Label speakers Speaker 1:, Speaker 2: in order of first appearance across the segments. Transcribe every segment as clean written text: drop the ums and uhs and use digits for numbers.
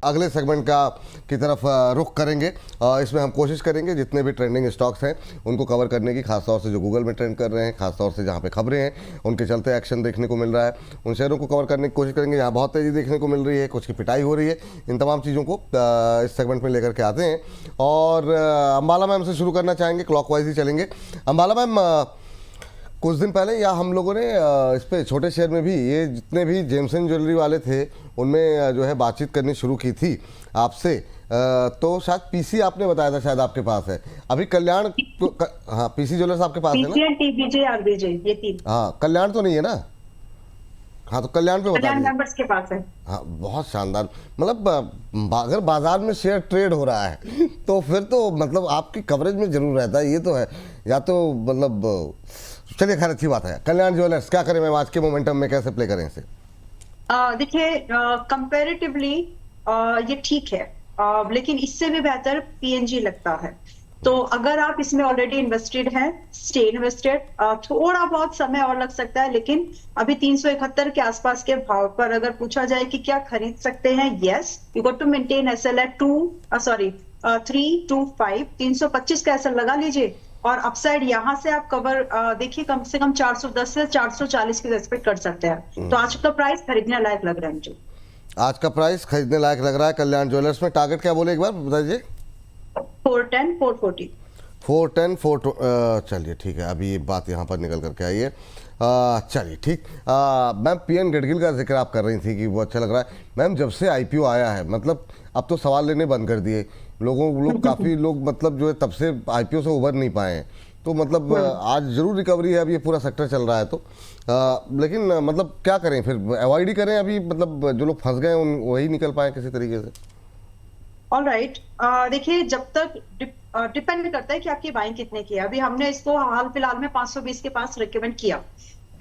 Speaker 1: अगले सेगमेंट का की तरफ रुख करेंगे। इसमें हम कोशिश करेंगे जितने भी ट्रेंडिंग स्टॉक्स हैं उनको कवर करने की, खासतौर से जो गूगल में ट्रेंड कर रहे हैं, खासतौर से जहाँ पे खबरें हैं उनके चलते एक्शन देखने को मिल रहा है, उन शेयरों को कवर करने की कोशिश करेंगे जहाँ बहुत तेज़ी देखने को मिल रही है, कुछ की पिटाई हो रही है। इन तमाम चीज़ों को इस सेगमेंट में लेकर के आते हैं। और अंबाला मैम से शुरू करना चाहेंगे, क्लॉकवाइज ही चलेंगे। अंबाला मैम, कुछ दिन पहले या हम लोगों ने इस पे छोटे शहर में भी ये जितने भी जेम्सन ज्वेलरी वाले थे उनमें जो है बातचीत करनी शुरू की थी आपसे। तो शायद पीसी आपने बताया था, शायद आपके पास है अभी कल्याण तो, हाँ पीसी ज्वेलर्स आपके पास है ना?
Speaker 2: पीसीएन, टीबीजे, आरबीजे, ये तीन।
Speaker 1: हाँ, कल्याण तो नहीं है ना? हाँ तो कल्याण पे बता
Speaker 2: कल्याण
Speaker 1: दीजिए।
Speaker 2: मेंबर्स के पास है।
Speaker 1: हाँ बहुत शानदार। मतलब अगर बाजार में शेयर ट्रेड हो रहा है तो फिर तो मतलब आपकी कवरेज में जरूर रहता है, ये तो है। या तो मतलब चलिए खैर अच्छी बात है। कल्याण ज्वेलर्स क्या करें मैम, आज के मोमेंटम में कैसे प्ले करें इसे?
Speaker 2: देखिए, कंपैरेटिवली ये ठीक है, लेकिन इससे भी बेहतर पीएनजी लगता है। तो अगर आप इसमें ऑलरेडी इन्वेस्टेड हैं, स्टे इन्वेस्टेड। थोड़ा बहुत समय और लग सकता है, लेकिन अभी 371 के आसपास के भाव पर अगर पूछा जाए कि क्या खरीद सकते हैं, yes, you got to maintain SL at 325, 325 का एसएल लगा लीजिए। और अपसाइड यहां से आप कवर देखिए, कम से कम 410 से 440 की एक्सपेक्ट कर सकते हैं। तो आज का प्राइस खरीदने लायक लग रहा है मुझे।
Speaker 1: आज का प्राइस खरीदने लायक लग रहा है कल्याण ज्वेलर्स में। टारगेट क्या बोले एक बार बताइए?
Speaker 2: 410, 440।
Speaker 1: 410, 4 चलिए ठीक है, अभी ये बात यहाँ पर निकल करके आई है। चलिए ठीक। मैम पीएन गडगिल का जिक्र आप कर रही थी कि वो अच्छा लग रहा है। मैम जब से आईपीओ आया है, मतलब अब तो सवाल लेने बंद कर दिए लोग काफ़ी लोग मतलब जो है तब से आईपीओ से उभर नहीं पाए हैं। तो मतलब आज जरूर रिकवरी है, अब ये पूरा सेक्टर चल रहा है तो लेकिन मतलब क्या करें फिर, अवॉइड ही करें अभी? मतलब जो लोग फंस गए उन वही निकल पाए किसी तरीके से?
Speaker 2: ऑल राइट, देखिए, जब तक डिपेंड करता है कि आपकी बाइंग कितने की है। अभी हमने इसको हाल फिलहाल में 520 के पास रिकमेंड किया,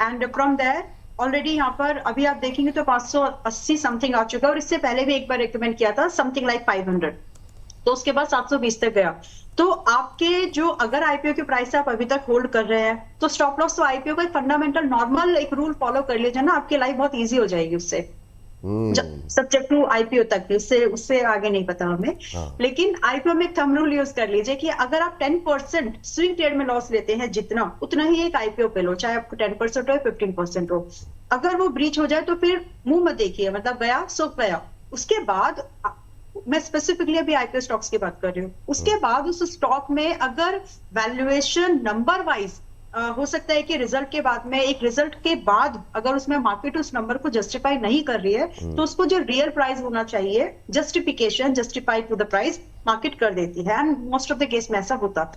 Speaker 2: एंड फ्रॉम देयर ऑलरेडी यहाँ पर अभी आप देखेंगे तो 580 समथिंग आ चुका है। और इससे पहले भी एक बार रिकमेंड किया था समथिंग लाइक 500, तो उसके बाद 720 तक गया। तो आपके जो अगर आईपीओ की प्राइस आप अभी तक होल्ड कर रहे हैं, तो स्टॉप लॉस तो आईपीओ का एक फंडामेंटल नॉर्मल एक रूल फॉलो कर लीजिए ना, आपकी लाइफ बहुत इजी हो जाएगी उससे। सब्जेक्ट टू आईपीओ तक, उससे उससे आगे नहीं पता हमें।
Speaker 1: हाँ।
Speaker 2: लेकिन आईपीओ में एक थंब रूल यूज कर लीजिए कि अगर आप 10% स्विंग ट्रेड में लॉस लेते हैं, जितना उतना ही एक आईपीओ पे लो, चाहे आपको 10% हो, 15% हो। अगर वो ब्रीच हो जाए तो फिर मुंह मत देखिए, मतलब गया सो गया। उसके बाद मैं स्पेसिफिकली अभी आईपीओ स्टॉक्स की बात कर रही हूँ। उसके बाद उस स्टॉक में अगर वैल्यूएशन नंबर वाइज हो सकता है कि रिजल्ट के बाद में, एक रिजल्ट के बाद अगर उसमें मार्केट उस नंबर को जस्टिफाई नहीं कर रही है, तो उसको जो रियल प्राइस होना चाहिए, justification justified to the price, market कर देती है। And most of the case में ऐसा होता है।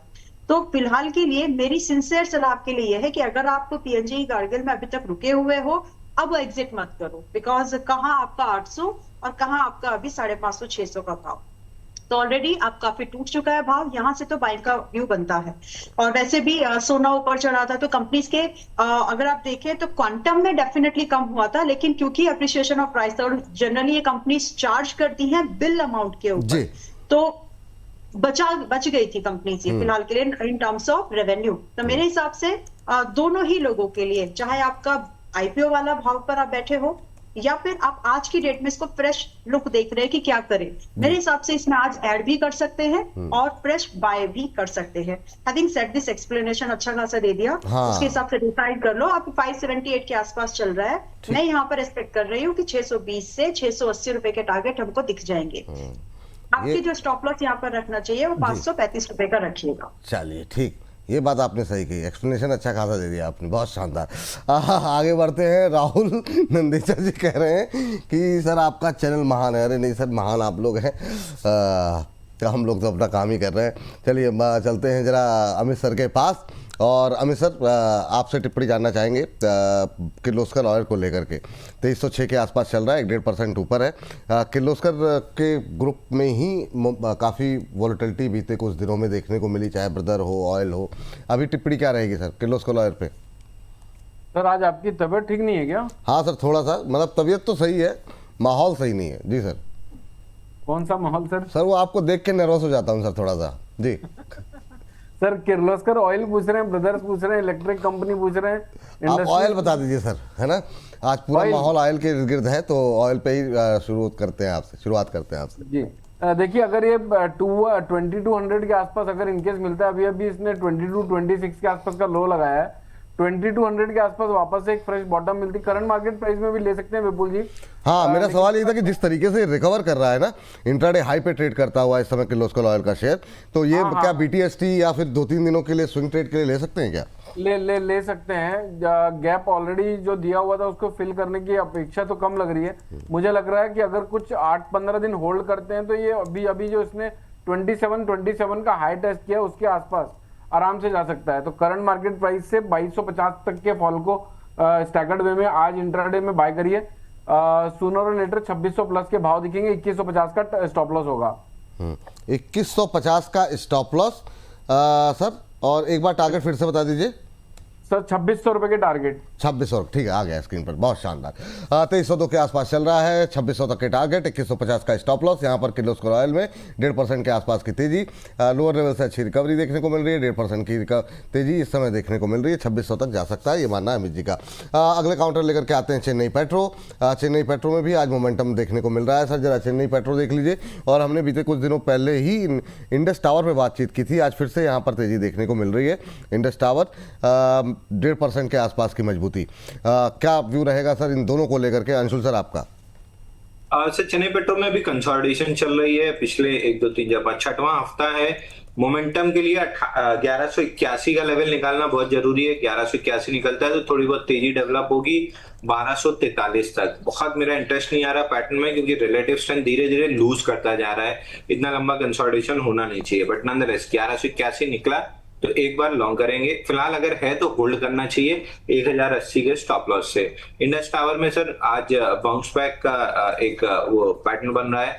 Speaker 2: तो फिलहाल के लिए मेरी सिंसियर सलाह आपके लिए यह है कि अगर आप पीएनजी गार्गिल में अभी तक रुके हुए हो, अब एग्जिट मत करो। बिकॉज कहाँ आपका 800 और कहाँ आपका अभी 550, 600 का भाव, तो ऑलरेडी आप काफी टूट चुका है भाव। यहाँ से तो बाइंग का व्यू बनता है। और वैसे भी सोना ऊपर चढ़ा था, तो कंपनीज के अगर आप देखें तो क्वांटम में डेफिनेटली कम हुआ था, लेकिन क्योंकि अप्रिसिएशन ऑफ प्राइस था, और जनरली ये कंपनीज चार्ज करती हैं बिल अमाउंट के ऊपर, तो बच गई थी कंपनी से फिलहाल के लिए इन टर्म्स ऑफ रेवेन्यू। तो मेरे हिसाब से दोनों ही लोगों के लिए, चाहे आपका आईपीओ वाला भाव पर आप बैठे हो, या फिर आप आज की डेट में इसको फ्रेश लुक देख रहे हैं कि क्या करें, मेरे हिसाब से इसमें आज ऐड भी कर सकते हैं और फ्रेश बाय भी कर सकते हैं। हैविंग सेड दिस एक्सप्लेनेशन अच्छा खासा दे दिया।
Speaker 1: हाँ।
Speaker 2: उसके हिसाब से डिसाइड कर लो। आप 578 के आसपास चल रहा है। मैं यहाँ पर एक्सपेक्ट कर रही हूँ कि 620 से 680 रुपए के टारगेट हमको दिख जाएंगे। आपकी जो स्टॉप लॉस यहाँ पर रखना चाहिए वो 535 रुपए का रखिएगा।
Speaker 1: चलिए ठीक, ये बात आपने सही कही, एक्सप्लेनेशन अच्छा खासा दे दिया आपने, बहुत शानदार। आगे बढ़ते हैं। राहुल नंदेचा जी कह रहे हैं कि सर आपका चैनल महान है। अरे नहीं सर, महान आप लोग हैं, हम लोग तो अपना काम ही कर रहे हैं। चलिए चलते हैं जरा अमित सर के पास। और अमित सर आपसे टिप्पणी जानना चाहेंगे किर्लोस्कर ऑयल को लेकर के। 2306 के आसपास चल रहा है, 1.5% ऊपर है। किर्लोस्कर के ग्रुप में ही काफ़ी वॉलेटिलिटी बीते कुछ दिनों में देखने को मिली, चाहे ब्रदर हो, ऑयल हो। अभी टिप्पणी क्या रहेगी सर किर्लोस्कर ऑयल पे?
Speaker 3: सर आज आपकी तबीयत ठीक नहीं है क्या?
Speaker 1: हाँ सर, थोड़ा सा, मतलब तबीयत तो सही है, माहौल सही नहीं है। जी सर।
Speaker 3: कौन सा माहौल सर?
Speaker 1: सर वो आपको देख के नर्वस हो जाता हूँ सर थोड़ा सा। जी
Speaker 3: सर किर्लोस्कर ऑयल पूछ रहे हैं, ब्रदर्स पूछ रहे हैं, इलेक्ट्रिक कंपनी पूछ रहे हैं,
Speaker 1: आप
Speaker 3: इंडस्ट्री।
Speaker 1: ऑयल बता दीजिए सर, है ना, आज पूरा
Speaker 3: ऑयल।
Speaker 1: माहौल ऑयल के इर्द गिर्द है, तो ऑयल पे ही शुरुआत करते हैं आपसे।
Speaker 3: जी देखिए, अगर ये 2200 के आसपास अगर इनकेस मिलता है, अभी इसने 2226 के आसपास का लो लगाया है, 2200 के आसपास वापस से एक फ्रेश बॉटम मिलती, करंट मार्केट प्राइस में भी ले सकते हैं विपुल जी।
Speaker 1: हाँ, मेरा सवाल ये था कि जिस तरीके से रिकवर कर रहा है ना, इंट्राडे हाई पे ट्रेड करता हुआ इस समय किर्लोस्कर ऑयल का शेयर, तो ये क्या बीटीएसटी या फिर 2-3 दिनों के लिए स्विंग ट्रेड के लिए ले सकते हैं क्या?
Speaker 3: ले सकते हैं। गैप ऑलरेडी जो दिया हुआ था उसको फिल करने की अपेक्षा तो कम लग रही है। मुझे लग रहा है कि अगर कुछ 8-15 दिन होल्ड करते हैं तो ये अभी जो इसने 27 का हाई टेस्ट किया उसके आसपास आराम से जा सकता है। तो करंट मार्केट प्राइस से 2250 तक के फॉल को स्टैगर्ड वे में आज इंट्राडे में बाय करिए। सूनर और लेटर 2600 प्लस के भाव दिखेंगे, 2150 का स्टॉप लॉस होगा।
Speaker 1: 2150 का स्टॉप लॉस सर, और एक बार टारगेट फिर से बता दीजिए
Speaker 3: सर। 2600 रुपए के टारगेट।
Speaker 1: 2600, ठीक है, आ गया स्क्रीन पर, बहुत शानदार। 2302 के आसपास चल रहा है, 2600 तक के टारगेट, 2150 का स्टॉप लॉस। यहाँ पर किर्लोस्कर ऑयल में 1.5% के आसपास की तेजी, लोअर लेवल से अच्छी रिकवरी देखने को मिल रही है। 1.5% की तेजी इस समय देखने को मिल रही है, 2600 तक जा सकता है, ये मानना है अमित जी का। अगले काउंटर लेकर के आते हैं चेन्नई पेट्रो। चेन्नई पेट्रो में भी आज मोमेंटम देखने को मिल रहा है। सर जरा चेन्नई पेट्रो देख लीजिए, और हमने बीते कुछ दिनों पहले ही इंडस टावर पर बातचीत की थी, आज फिर से यहाँ पर तेजी देखने को मिल रही है। इंडस टावर 1.5% के आसपास की मजबूती, क्या व्यू रहेगा सर इन दोनों को लेकर के? अंशुल सर आपका।
Speaker 4: सर चेन्नई पेट्रो में भी कंसोलिडेशन चल रही है पिछले 1-2-3 जब 6वां हफ्ता है। मोमेंटम के लिए 1181 का लेवल निकालना बहुत जरूरी है। 1181 निकलता है तो थोड़ी बहुत तेजी डेवलप होगी 1243 तक। बहुत मेरा इंटरेस्ट नहीं आ रहा पैटर्न में, क्योंकि रिलेटिव स्ट्रेंथ धीरे धीरे लूज करता जा रहा है। इतना लंबा कंसोलिडेशन होना नहीं चाहिए, बट नॉनदलेस 1181 निकला तो एक बार लॉन्ग करेंगे। फिलहाल अगर है तो होल्ड करना चाहिए 1080 के स्टॉप लॉस से। इंडस टावर में सर आज बाउंस बैक का एक वो पैटर्न बन रहा है।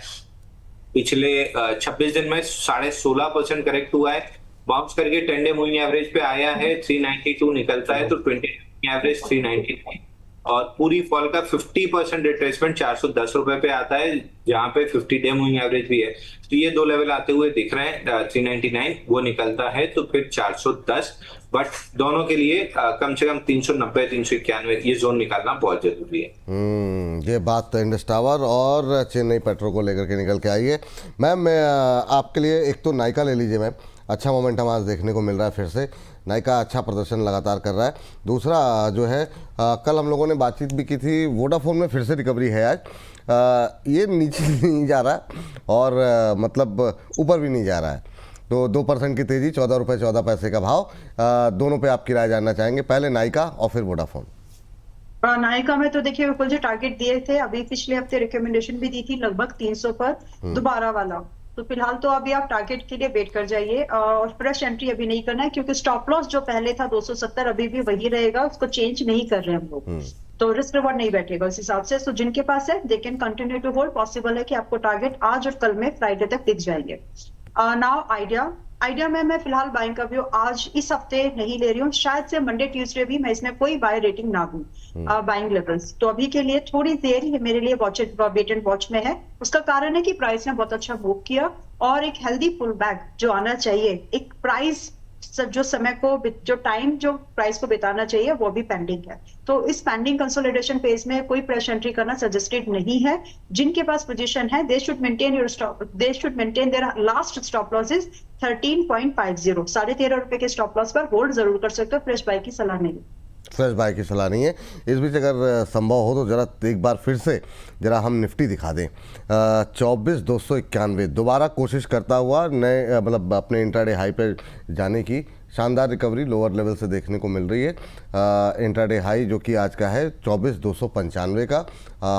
Speaker 4: पिछले 26 दिन में 16.5% करेक्ट हुआ है, बाउंस करके 10 डे मूविंग एवरेज पे आया है। 392 निकलता है तो 20 एवरेज 399, और पूरी फॉल का 50% रिट्रेसमेंट 410 रुपए पे आता है, जहां पे 50 डे मूविंग एवरेज भी है। तो ये दो लेवल आते हुए दिख रहे हैं। 399 वो निकलता है तो फिर 410, बट दोनों के लिए कम से कम 390-391 ये जोन निकालना बहुत जरूरी है।
Speaker 1: ये बात इंडस टावर और चेन्नई पेट्रो को लेकर के निकल के आई है। मैम मैं आपके लिए एक तो नाइका ले लीजिए मैम, अच्छा मोमेंटम आज देखने को मिल रहा है, फिर से नाइका अच्छा प्रदर्शन लगातार कर रहा है। दूसरा जो है कल हम लोगों ने बातचीत भी की थी, वोडाफोन में फिर से रिकवरी है आज। ये नीचे नहीं जा रहा और मतलब ऊपर भी नहीं जा रहा है, तो 2% की तेज़ी, 14 रुपये 14 पैसे का भाव। दोनों पे आपकी राय जानना चाहेंगे, पहले नाइका और फिर वोडाफोन।
Speaker 2: नायका में तो देखिए विपुल जी टारगेट दिए थे, अभी पिछले हफ्ते रिकमेंडेशन भी दी थी लगभग 300 पर दोबारा वाला। तो फिलहाल तो अभी आप टारगेट के लिए वेट कर जाइए, और फ्रेश एंट्री अभी नहीं करना है, क्योंकि स्टॉप लॉस जो पहले था 270 अभी भी वही रहेगा, उसको चेंज नहीं कर रहे हम लोग, तो रिस्क रिवॉर्ड नहीं बैठेगा उस हिसाब से। तो जिनके पास है they can continue to hold. Possible है कि आपको टारगेट आज और कल में फ्राइडे तक दिख जाएंगे। नाउ आइडिया में मैं फिलहाल बाइंग का व्यू आज इस हफ्ते नहीं ले रही हूँ, शायद से मंडे ट्यूसडे भी मैं इसमें कोई बाय रेटिंग ना दूं बाइंग लेवल्स। तो अभी के लिए थोड़ी देर ये मेरे लिए वेट एंड वॉच में है। उसका कारण है कि प्राइस ने बहुत अच्छा मूव किया, और एक हेल्दी पुल बैक जो आना चाहिए, एक प्राइस जो समय को जो टाइम जो प्राइस को बिताना चाहिए वो भी पेंडिंग है। तो इस पेंडिंग कंसोलिडेशन फेज में कोई फ्रेश एंट्री करना सजेस्टेड नहीं है। जिनके पास पोजीशन है they should maintain their last stop loss is 13.50। 13.5 रुपए के स्टॉप लॉस पर होल्ड जरूर कर सकते हो, फ्रेश बाय की सलाह नहीं।
Speaker 1: फ्रेश बाय की सलाह नहीं है। इस बीच अगर संभव हो तो ज़रा एक बार फिर से ज़रा हम निफ्टी दिखा दें। 24,291 दोबारा कोशिश करता हुआ नए मतलब अपने इंट्राडे हाई पे जाने की शानदार रिकवरी लोअर लेवल से देखने को मिल रही है। इंट्राडे हाई जो कि आज का है 24,295 का,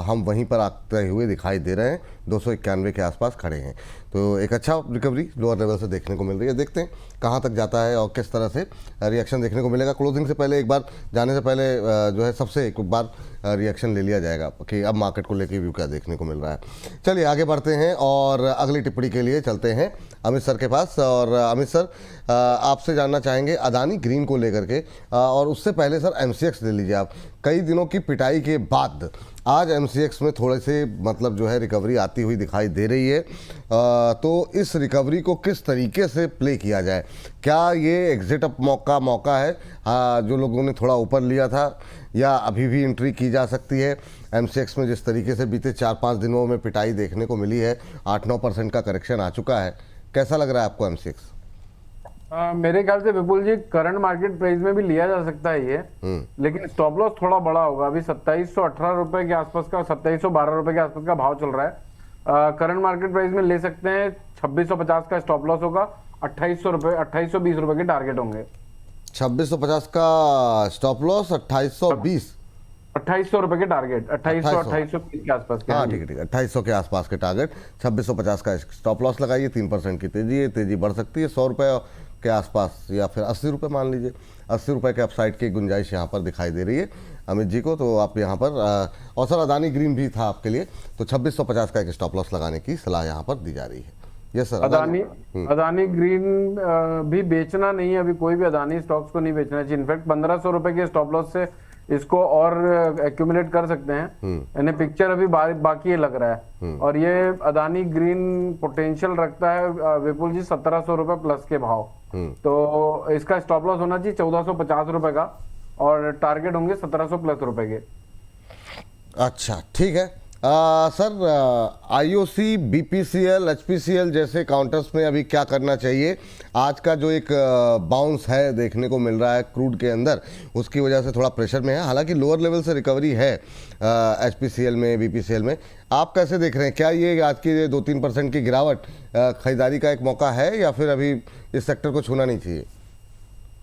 Speaker 1: हम वहीं पर आते हुए दिखाई दे रहे हैं, 291 के आसपास खड़े हैं। तो एक अच्छा रिकवरी लोअर लेवल से देखने को मिल रही है। देखते हैं कहाँ तक जाता है और किस तरह से रिएक्शन देखने को मिलेगा। क्लोजिंग से पहले एक बार जाने से पहले जो है सबसे एक बार रिएक्शन ले लिया जाएगा कि अब मार्केट को लेकर व्यू क्या देखने को मिल रहा है। चलिए आगे बढ़ते हैं और अगली टिप्पणी के लिए चलते हैं अमित सर के पास। और अमित सर आपसे जानना चाहेंगे अदानी ग्रीन को लेकर के, और उससे पहले सर MCX ले लीजिए आप। कई दिनों की पिटाई के बाद आज एमसीएक्स में थोड़े से मतलब जो है रिकवरी आती हुई दिखाई दे रही है। तो इस रिकवरी को किस तरीके से प्ले किया जाए? क्या ये एग्जिट अप मौका है जो लोगों ने थोड़ा ऊपर लिया था, या अभी भी एंट्री की जा सकती है एमसीएक्स में? जिस तरीके से बीते 4-5 दिनों में पिटाई देखने को मिली है, 8-9% का करेक्शन आ चुका है, कैसा लग रहा है आपको एमसीएक्स?
Speaker 3: मेरे ख्याल से विपुल जी करंट मार्केट प्राइस में भी लिया जा सकता है ये, लेकिन स्टॉप लॉस थोड़ा बड़ा होगा। अभी 2718 रुपए के आसपास का, 2712 रुपए के आसपास का भाव चल रहा है। करंट मार्केट प्राइस में ले सकते हैं, 2650 का स्टॉप लॉस होगा, 2820 रुपए के टारगेट होंगे।
Speaker 1: 2650 का स्टॉप लॉस, 2820
Speaker 3: 2800 रुपए के टारगेट, 2820 के आसपास के।
Speaker 1: हाँ ठीक है 2800 के आसपास के टारगेट, 2650 का स्टॉप लॉस लगाइए। 3% की तेजी है, तेजी बढ़ सकती है 100 रुपये के आसपास, या फिर 80 रुपये मान लीजिए। 80 रुपये के अपसाइड की गुंजाइश यहाँ पर दिखाई दे रही है अमित जी को। तो आप यहाँ पर और सर अदानी ग्रीन भी था आपके लिए, तो 2650 का एक स्टॉप लॉस लगाने की सलाह यहाँ पर दी जा रही है। Yes sir.
Speaker 3: अदानी ग्रीन भी बेचना नहीं है, अभी कोई भी अदानी स्टॉक्स को नहीं बेचना चाहिए। इनफैक्ट 1500 रुपए के स्टॉप लॉस से इसको और एक्यूमुलेट कर सकते हैं। यानी पिक्चर अभी बाकी लग रहा है। और ये अदानी ग्रीन पोटेंशियल रखता है विपुल जी 1700 रुपए प्लस के भाव। तो इसका स्टॉप लॉस होना चाहिए 1450 रुपए का, और टारगेट होंगे 1700 प्लस रुपए के।
Speaker 1: अच्छा ठीक है। सर आईओसी, बीपीसीएल, एचपीसीएल जैसे काउंटर्स में अभी क्या करना चाहिए? आज का जो एक बाउंस है देखने को मिल रहा है क्रूड के अंदर, उसकी वजह से थोड़ा प्रेशर में है। हालांकि लोअर लेवल से रिकवरी है एचपीसीएल में, बीपीसीएल में। आप कैसे देख रहे हैं? क्या ये आज की 2-3% की गिरावट खरीदारी का एक मौका है, या फिर अभी इस सेक्टर को छूना नहीं चाहिए?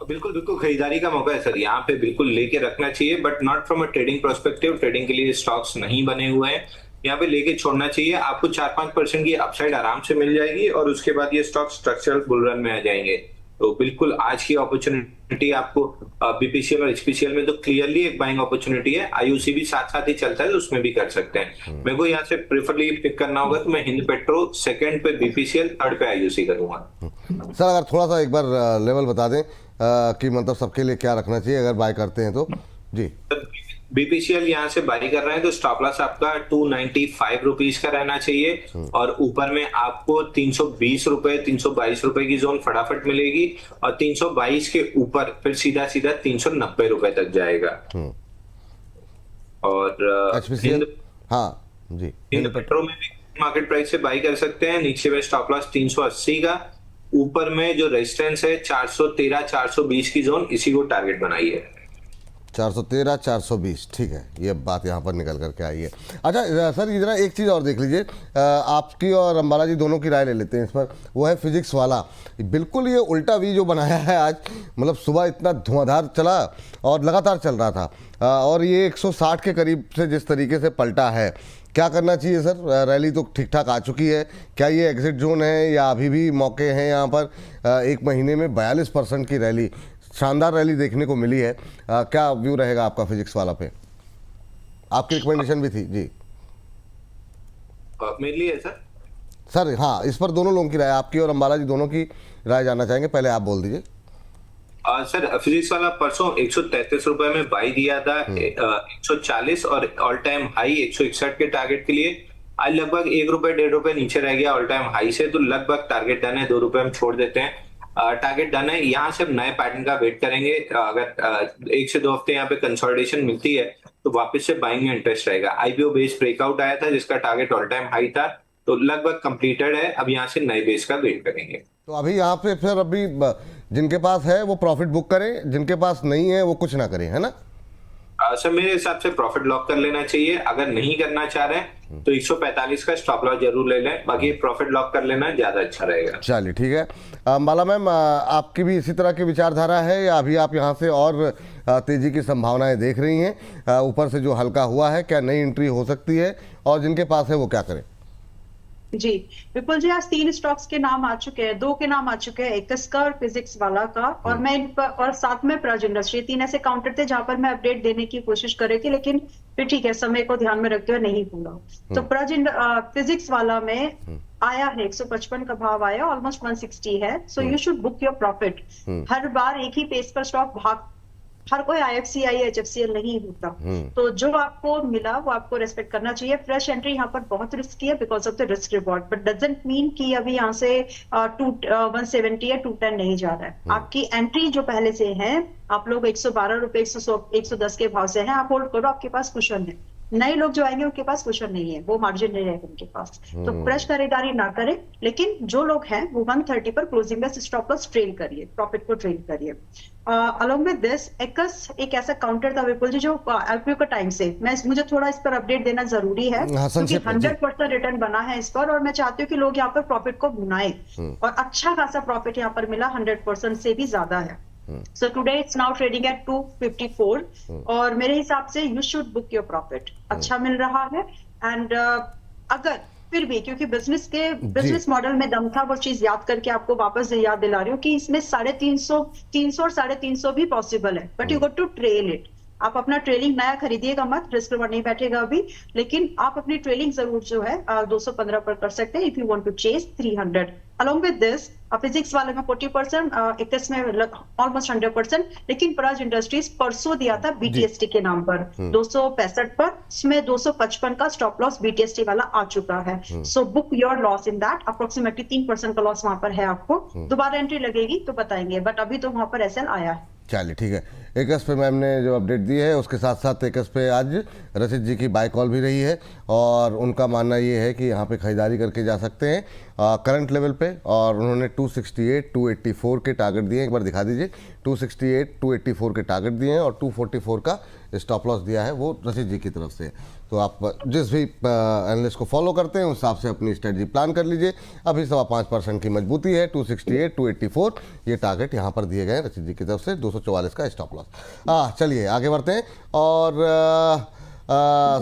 Speaker 4: बिल्कुल बिल्कुल खरीदारी का मौका है सर, यहाँ पे बिल्कुल लेके रखना चाहिए, but not from a trading perspective. Trading के लिए स्टॉक्स नहीं बने हुए हैं, यहाँ पे लेके छोड़ना चाहिए। आपको 4-5% की अपसाइड आराम से मिल जाएगी, और उसके बाद ये स्टॉक स्ट्रक्चरल बुल रन में आ जाएंगे। तो बिल्कुल आज की अपॉर्चुनिटी आपको बीपीसीएल और एचपीसीएल में तो क्लियरली एक बाइंग अपॉर्चुनिटी है। आईओसी भी साथ साथ ही चलता है, तो उसमें भी कर सकते हैं। मेरे को यहाँ से प्रेफरली पिक करना होगा तो मैं हिंद पेट्रो, सेकंड पे बीपीसीएल, थर्ड पे आईओसी करूंगा।
Speaker 1: सर अगर थोड़ा सा एक बार लेवल बता दें कि मतलब सबके लिए क्या रखना चाहिए अगर बाय करते हैं तो? जी
Speaker 4: बीपीसीएल यहाँ से बाई कर रहे हैं तो स्टॉप लॉस आपका 295 रुपीज का रहना चाहिए, और ऊपर में आपको 320 रुपए, 322 रुपए की जोन फटाफट मिलेगी, और 322 के ऊपर फिर सीधा सीधा 390 रुपए तक जाएगा। और
Speaker 1: एचपीसीएल, हाँ जी,
Speaker 4: हिंद पेट्रो में भी मार्केट प्राइस से बाई कर सकते हैं। नीचे में स्टॉप लॉस 380 का, ऊपर में जो रेजिस्टेंस है 413, 420 की जोन, इसी को टारगेट बनाइए।
Speaker 1: 413, 420, ठीक है, ये बात यहाँ पर निकल करके आई है। अच्छा सर ये जरा एक चीज़ और देख लीजिए, आपकी और अंबाला जी दोनों की राय ले लेते हैं इस पर। वो है फिजिक्स वाला, बिल्कुल ये उल्टा वी जो बनाया है आज, मतलब सुबह इतना धुआंधार चला और लगातार चल रहा था, और ये 160 के करीब से जिस तरीके से पलटा है, क्या करना चाहिए सर? रैली तो ठीक ठाक आ चुकी है, क्या ये एग्जिट जोन है या अभी भी मौके हैं यहाँ पर? एक महीने में 42% की रैली, शानदार रैली देखने को मिली है। क्या व्यू रहेगा आपका फिजिक्स वाला पे? आपकी रिकमेंडेशन भी थी जी
Speaker 4: मेरे लिए है
Speaker 1: सर। हाँ, इस पर दोनों लोगों की राय, आपकी और अंबाला जी दोनों की राय जानना चाहेंगे। पहले आप बोल दीजिए।
Speaker 4: सर फिजिक्स वाला परसों 133 रुपए में बाई दिया था, 140 और ऑल टाइम हाई 161 के टारगेट के लिए। आज लगभग 1 रुपए 1.5 रुपए नीचे रह गया ऑल टाइम हाई से, तो लगभग टारगेट डन है। 2 रुपए हम छोड़ देते हैं, टारगेट डन है। यहाँ से नए पैटर्न का वेट करेंगे। अगर 1 से 2 हफ्ते यहाँ पे कंसोलिडेशन मिलती है तो वापस से बाइंग में इंटरेस्ट रहेगा। आईपीओ बेस ब्रेकआउट आया था जिसका टारगेट ऑल टाइम हाई था, तो लगभग कंप्लीटेड है। अब यहाँ से नए बेस का वेट करेंगे।
Speaker 1: तो अभी यहाँ पे फिर अभी जिनके पास है वो प्रॉफिट बुक करें, जिनके पास नहीं है वो कुछ ना करें, है ना?
Speaker 4: सर मेरे हिसाब से प्रॉफिट लॉक कर लेना चाहिए। अगर नहीं करना चाह रहे हैं तो 145 का स्टॉप लॉस जरूर ले लें, बाकी प्रॉफिट लॉक कर लेना ज्यादा अच्छा रहेगा।
Speaker 1: चलिए ठीक है। अंबाला मैम, आपकी भी इसी तरह की विचारधारा है या अभी आप यहाँ से और तेजी की संभावनाएं देख रही हैं? ऊपर से जो हल्का हुआ है, क्या नई एंट्री हो सकती है, और जिनके पास है वो क्या करें?
Speaker 2: जी विपुल जी, आज 3 स्टॉक्स के नाम आ चुके हैं, 2 के नाम आ चुके हैं, एक्स का और फिजिक्स वाला का, और मैं और साथ में प्रज इंडस्ट्री। 3 ऐसे काउंटर थे जहां पर मैं अपडेट देने की कोशिश कर रही थी, लेकिन फिर ठीक है, समय को ध्यान में रखते हुए नहीं भूला। तो फिजिक्स वाला में आया है 155 का भाव आया, ऑलमोस्ट 160 है। So you should book your profit. हर बार एक ही पेस पर स्टॉक भाग हर कोई IFCI HFCL नहीं होता। तो जो आपको मिला वो आपको रेस्पेक्ट करना चाहिए। फ्रेश एंट्री यहाँ पर बहुत रिस्की है because of the risk reward, but doesn't mean कि अभी यहाँ से 170 या 210 नहीं जा रहा है। आपकी एंट्री जो पहले से है, आप लोग 112 रुपए 110 के भाव से हैं, आप होल्ड करो, आपके पास कुशन है। नए लोग जो आएंगे उनके पास कुशन नहीं है, वो मार्जिन नहीं रहेगा उनके पास, तो फ्रेश खरीदारी ना करें। लेकिन जो लोग हैं वो 130 पर closing base stop loss trail करिए, प्रॉफिट को ट्रेल करिए। अलोंग विद दिस एक्स एक ऐसा काउंटर था विपुल जी जो IPO का टाइम से मुझे थोड़ा इस पर अपडेट देना जरूरी है, क्योंकि 100% रिटर्न बना है इस पर, और मैं चाहती हूँ कि लोग यहाँ पर प्रॉफिट को भुनाएं, और अच्छा खासा प्रॉफिट यहाँ पर मिला, 100% से भी ज्यादा है। So today it's now trading at 254 और मेरे हिसाब से you should book your profit, अच्छा मिल रहा है। एंड अगर फिर भी, क्योंकि बिजनेस मॉडल में दम था, वो चीज याद करके आपको वापस याद दिला रही हूँ कि इसमें 350 और 350 भी पॉसिबल है, but you got to trail it. आप अपना ट्रेलिंग नया खरीदिएगा मत, रिस्क रिवॉर्ड नहीं बैठेगा अभी, लेकिन आप अपनी ट्रेलिंग जरूर जो है 215 पर कर सकते हैं if you want to chase 300। Along with this physics वाले में 40%, इक्विस में ऑलमोस्ट 100%, लेकिन पराज इंडस्ट्रीज परसों दिया था BTST के नाम पर 265 पर, इसमें 255 का स्टॉप लॉस BTST वाला आ चुका है। So book your loss in that, approximately 3% का लॉस वहां पर है। आपको दोबारा एंट्री लगेगी तो बताएंगे, बट अभी तो वहां पर SL आया है।
Speaker 1: चलिए ठीक है। एकस पे मैम ने जो अपडेट दी है उसके साथ साथ एकस पे आज रचित जी की बाय कॉल भी रही है, और उनका मानना ये है कि यहाँ पे खरीदारी करके जा सकते हैं करंट लेवल पे, और उन्होंने 268 284 के टारगेट दिए हैं। एक बार दिखा दीजिए, 268 284 के टारगेट दिए हैं, और 244 का स्टॉप लॉस दिया है, वो रचित जी की तरफ से। तो आप जिस भी एनालिस्ट को फॉलो करते हैं उस हिसाब से अपनी स्ट्रेटजी प्लान कर लीजिए। अभी 5.25% की मजबूती है, 268 284 ये टारगेट यहाँ पर दिए गए हैं रचित जी की तरफ से, 244 का स्टॉप लॉस। चलिए आगे बढ़ते हैं। और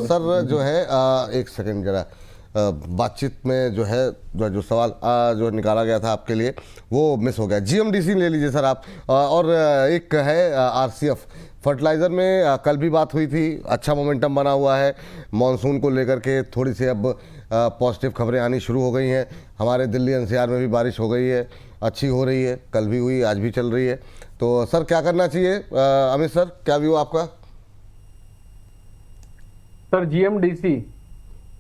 Speaker 1: सर जो है एक सेकेंड जरा, बातचीत में जो है जो सवाल जो निकाला गया था आपके लिए वो मिस हो गया। GMDC ले लीजिए सर आप। और एक है RCF फर्टिलाइज़र में कल भी बात हुई थी, अच्छा मोमेंटम बना हुआ है, मॉनसून को लेकर के थोड़ी सी अब पॉजिटिव खबरें आनी शुरू हो गई हैं। हमारे दिल्ली NCR में भी बारिश हो गई है, अच्छी हो रही है, कल भी हुई, आज भी चल रही है। तो सर क्या करना चाहिए? अमित सर क्या व्यू आपका?
Speaker 3: सर GMDC,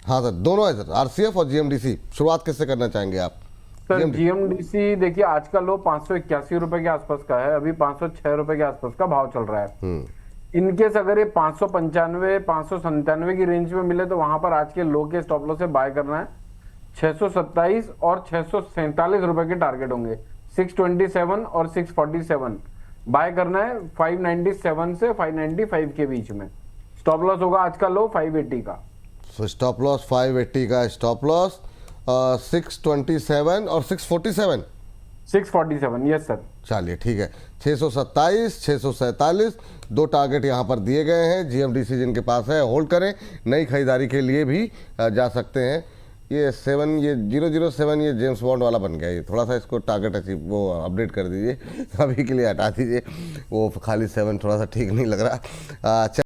Speaker 1: हाँ सर दोनों है सर, RCF और GMDC। शुरुआत किससे करना चाहेंगे आप?
Speaker 3: सर GMDC देखिए आज का लो 581 रुपए के आसपास का है, अभी 506 रुपए के आसपास का भाव चल रहा है। इनकेस अगर ये 595 597 की रेंज में मिले तो वहां पर आज के लो के स्टॉप लॉस से बाय करना है। 627 और 647 रुपए के टारगेट होंगे, 627 और 647 बाय करना है। 597 से 595 के बीच में स्टॉप लॉस होगा, आज का लो 580 का।
Speaker 1: स्टॉप लॉस 580 का स्टॉप लॉस, 627 और 647
Speaker 3: यस सर।
Speaker 1: चलिए ठीक है। 627 647 दो टारगेट यहाँ पर दिए गए हैं। GMDC जिनके पास है होल्ड करें, नई खरीदारी के लिए भी जा सकते हैं। ये 007 ये जेम्स बॉन्ड वाला बन गया, ये थोड़ा सा इसको टारगेट अचीव वो अपडेट कर दीजिए, अभी के लिए हटा दीजिए, वो खाली 7 थोड़ा सा ठीक नहीं लग रहा।